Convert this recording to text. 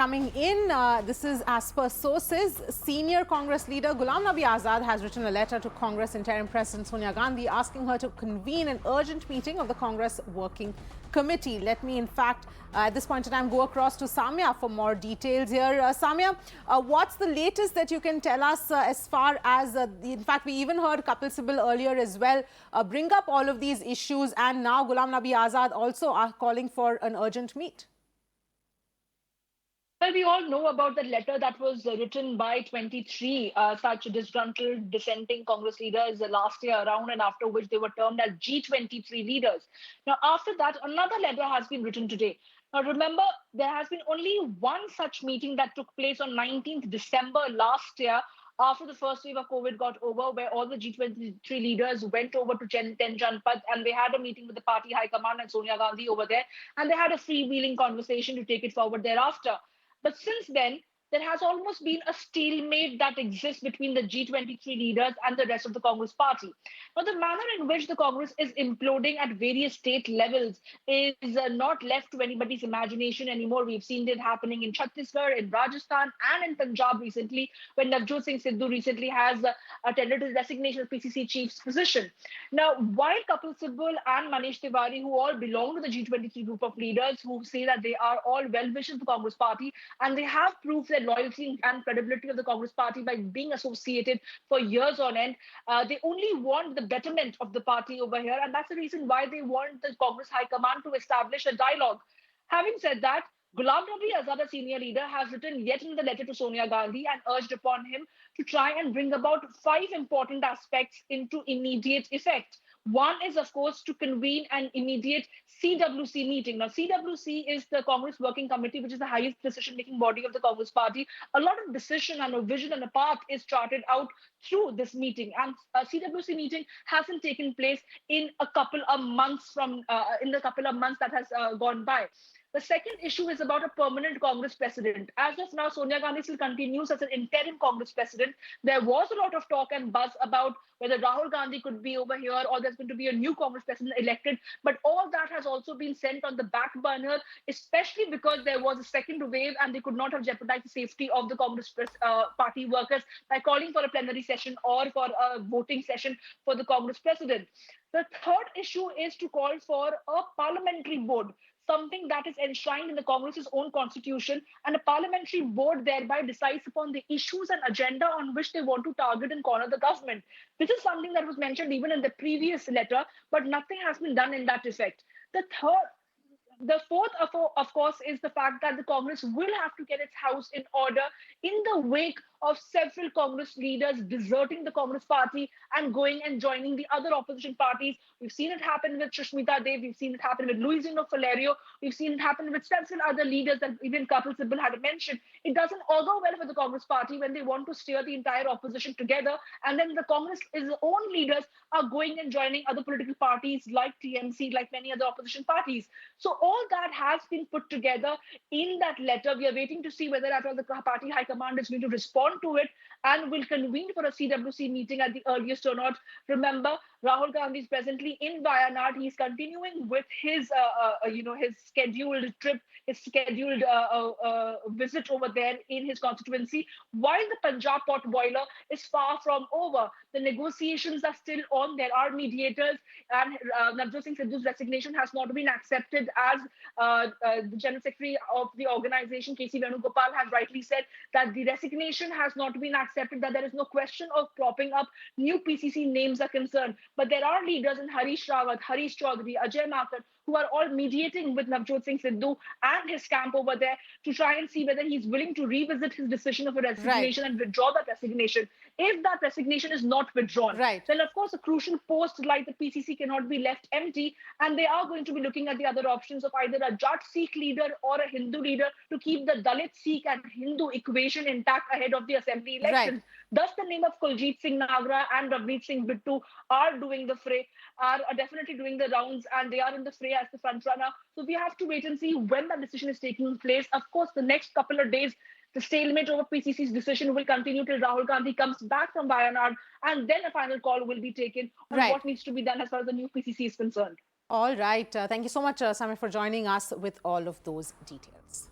Coming in, this is as per sources. Senior Congress leader Ghulam Nabi Azad has written a letter to Congress interim President Sonia Gandhi asking her to convene an urgent meeting of the Congress Working Committee. Let me, in fact, at this point in time, go across to Samya for more details here. Samya, what's the latest that you can tell us as far as, in fact, we even heard Kapil Sibal earlier as well bring up all of these issues, and now Ghulam Nabi Azad also are calling for an urgent meet. Well, we all know about the letter that was written by 23 such disgruntled dissenting Congress leaders last year around, and after which they were termed as G23 leaders. Now, after that, another letter has been written today. Now, remember, there has been only one such meeting that took place on 19th December last year after the first wave of COVID got over, where all the G23 leaders went over to 10 Janpath and they had a meeting with the party high command and Sonia Gandhi over there, and they had a freewheeling conversation to take it forward thereafter. But since then, there has almost been a stalemate that exists between the G23 leaders and the rest of the Congress party. Now, the manner in which the Congress is imploding at various state levels is not left to anybody's imagination anymore. We've seen it happening in Chhattisgarh, in Rajasthan, and in Punjab recently, when Navjot Singh Sidhu recently has attended his resignation as PCC chief's position. Now, while Kapil Sibal and Manish Tiwari, who all belong to the G23 group of leaders who say that they are all well-wishers of the Congress party, and they have proved their loyalty and credibility of the Congress party by being associated for years on end. They only want the betterment of the party over here, and that's the reason why they want the Congress High Command to establish a dialogue. Having said that, Ghulam Nabi Azad, a senior leader, has written yet another letter to Sonia Gandhi and urged upon him to try and bring about 5 important aspects into immediate effect. One is, of course, to convene an immediate CWC meeting. Now, CWC is the Congress Working Committee, which is the highest decision-making body of the Congress party. A lot of decision and a vision and a path is charted out through this meeting. And a CWC meeting hasn't taken place in a couple of months that has gone by. The second issue is about a permanent Congress president. As of now, Sonia Gandhi still continues as an interim Congress president. There was a lot of talk and buzz about whether Rahul Gandhi could be over here or there's going to be a new Congress president elected. But all that has also been sent on the back burner, especially because there was a second wave and they could not have jeopardized the safety of the Congress party workers by calling for a plenary session or for a voting session for the Congress president. The third issue is to call for a parliamentary board, something that is enshrined in the Congress's own constitution, and a parliamentary board thereby decides upon the issues and agenda on which they want to target and corner the government. This is something that was mentioned even in the previous letter, but nothing has been done in that effect. The fourth, of course, is the fact that the Congress will have to get its house in order in the wake of several Congress leaders deserting the Congress party and going and joining the other opposition parties. We've seen it happen with Sushmita Dev. We've seen it happen with Luisino Valerio. We've seen it happen with several other leaders that even Kapil Sibal had mentioned. It doesn't augur well for the Congress party when they want to steer the entire opposition together, and then the Congress's own leaders are going and joining other political parties like TMC, like many other opposition parties. So all that has been put together in that letter. We are waiting to see whether at all the party high command is going to respond to it and will convene for a CWC meeting at the earliest or not. Remember, Rahul Gandhi is presently in Wayanad. He's continuing with his, his scheduled trip, his scheduled visit over there in his constituency, while the Punjab pot boiler is far from over. The negotiations are still on. There are mediators, and Navjot Singh Sidhu's resignation has not been accepted, as the General Secretary of the organization, KC Venugopal, has rightly said that the resignation has not been accepted, that there is no question of propping up new PCC names are concerned. But there are leaders in Harish Rawat, Harish Chaudhary, Ajay Makar, who are all mediating with Navjot Singh Sidhu and his camp over there to try and see whether he's willing to revisit his decision of a resignation and withdraw that resignation. If that resignation is not withdrawn, then of course a crucial post like the PCC cannot be left empty, and they are going to be looking at the other options of either a Jat Sikh leader or a Hindu leader to keep the Dalit Sikh and Hindu equation intact ahead of the assembly elections. Thus, the name of Kuljit Singh Nagra and Ravneet Singh Bittu are doing the fray, are definitely doing the rounds, and they are in the fray as the front runner. So we have to wait and see when that decision is taking place. Of course, the next couple of days, the stalemate over PCC's decision will continue till Rahul Gandhi comes back from Wayanad, and then a final call will be taken on what needs to be done as far as the new PCC is concerned. All right. Thank you so much, Samir, for joining us with all of those details.